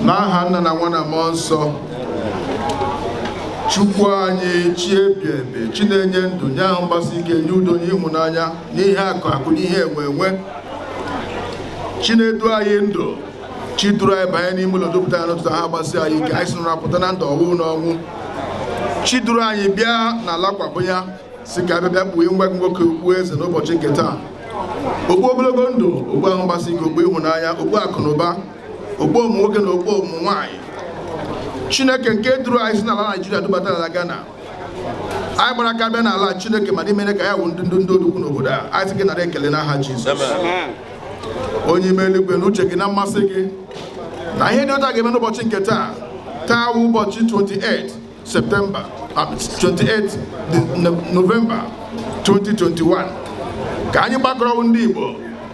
n'aha Nna na Nwa na Mmụọ Nsọ, Chukwu anyị chi ebi ebi, chi na-enye ndụ, nye ahụ mgbasi ike, nye udo, nye ịhụnanya, n'ihe akụ akụ, n'ihe enwe enwe, chi na-edu anyị ndụ, chi duru anyị banye n'ime ụlọ dupụta anyị n'ụtụtụ ha gbasi anyị ike, anyị si napụta na ndụ ọnwụ n'ọnwụ, chi duru anyị bịa n'ala kwabụ ya, si ka abịa bịa kpuo nwa gị nwoke okpu eze n'ụbọchị nke taa. Okpu ogologo ndụ, okpu ahụ mgbasi ike, okpu ịhụnanya, okpu akụ na ụba, okpu ụmụ nwoke na okpu ụmụ nwaanyị. Chineke nke duru anyị si n'ala Naịjirịa dubata n'ala Ghana, anyị gbara aka bịa n'ala Chineke ma n'ime ka ya wụ ndị odogwu n'obodo a, anyị sị gị nara ekele n'aha Jizọs. Onye ime eluigwe n'uche gị na mmasị gị na ihe dị ụta ga-eme n'ụbọchị nke taa. Taa wụ ụbọchị 28 Septemba 28 Novemba 2021 ka anyị gbakọrọ ndị Igbo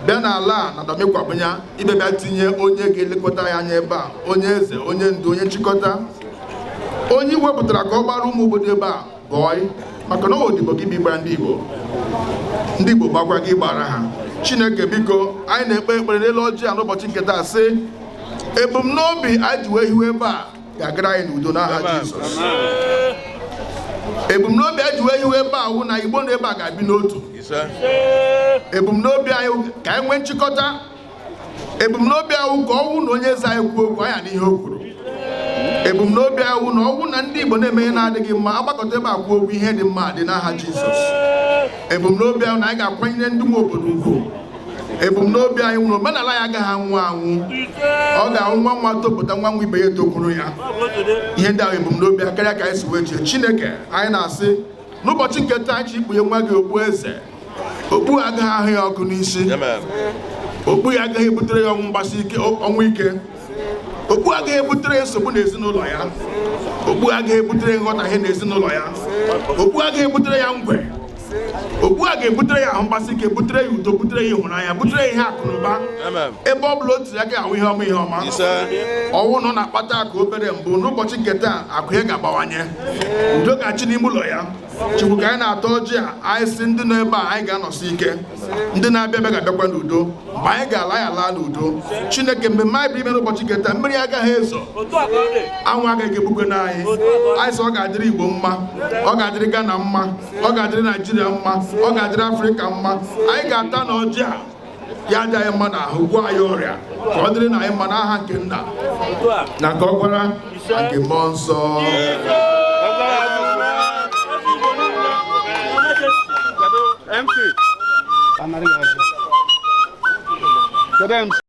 bịa n'ala na Dọmịkwabụnya ibe bịa tinye onye ga-elekọta ya anya ebe a, onye eze, onye ndu, onye nchịkọta, onye wepụtara ka ọ gbara ụmụ obodo ebe a bọị maka na odibo gị gbara ndị Igbo gbakwa gị gbara ha. Chineke biko, anyị na-ekpe ekpere n'elu ọjị a n'ụbọchị nke taa sị ebumnobi anyị ji wee hiwe ebe a ga-agara anyị n'udo n'aha Jizọs. Ebumnobi anyị ji wee hiwe ebe a wụ na Igbo na ebe a ga-abi n'otu. Ebumnobi anyị ka anyị nwee nchịkọta. Ebumnobi anyị ka ọnwụ na onye eze anyị kwuo okwu anyị n'ihe o kwuru. Ebumnobi anyị na ọnwụ na ndị Igbo na-eme ihe na-adịghị mma agbakọta ebe a kwuo okwu ihe dị mma dị n'aha Jizọs. Ebumnobi anyị na anyị ga-akwanyere ndị nwe obodo ugwu. Ebumnobi anyị nwere omenala ya agaghị anwụ anwụ, ọ ga-anwụ nwa nwa topụta nwa nwa ibe ya tokwuru ya. Ihe ndị ahụ ebumnobi karịa ka anyị si wee chee. Chineke anyị na-asị n'ụbọchị nke taa chi ikpughe nwa gị okpu eze, okpu agaghị ahụ ya ọkụ n'isi, okpu ya agaghị ebutere ya ọnwụ ike, okpu agaghị ebutere ya nsogbu n'ezinụlọ ya, okpu agaghị ebutere ya nghọtahie n'ezinụlọ ya, okpu agaghị ebutere ya ngwe, okpu a ga-ebutere ya ahụ mgbasị ike, butere ya udo, butere ya ịhụnanya, butere ya ihe akụ na ụba. Ebe ọ bụla o tiri aka ahụ ihe ọma ihe ọma, ọnwụ nọ na-akpata akụ obere mbụ n'ụbọchị nke taa akụ ya ga-abawanye, udo ga-achị n'ime ụlọ ya. Chukwu ka anyị na-atọ ọjị a, anyị si ndị nọ ebe a anyị ga-anọsi ike, ndị na-abịa abịa ga-abịakwa n'udo, mgbe anyị ga-ala ya ala n'udo. Chineke mgbe mmadụ bụ ime n'ụbọchị nke taa, mmiri agaghị ezo, anwụ agaghị egbukwe n'anyị. Anyị sị ọ ga-adịrị Igbo mma, ọ ga-adịrị Ghana mma, ọ ga-adịrị Naịjirịa mma, ọ ga-adịrị Afrịka mma. Anyị ga-ata n'ọjị a ya dị anyị mma n'ahụ, gwọọ anyị ọrịa, ka ọ dịrị na anyị mma n'aha nke Nna na nke Ọkpara na nke Mmụọ Nsọ. MC.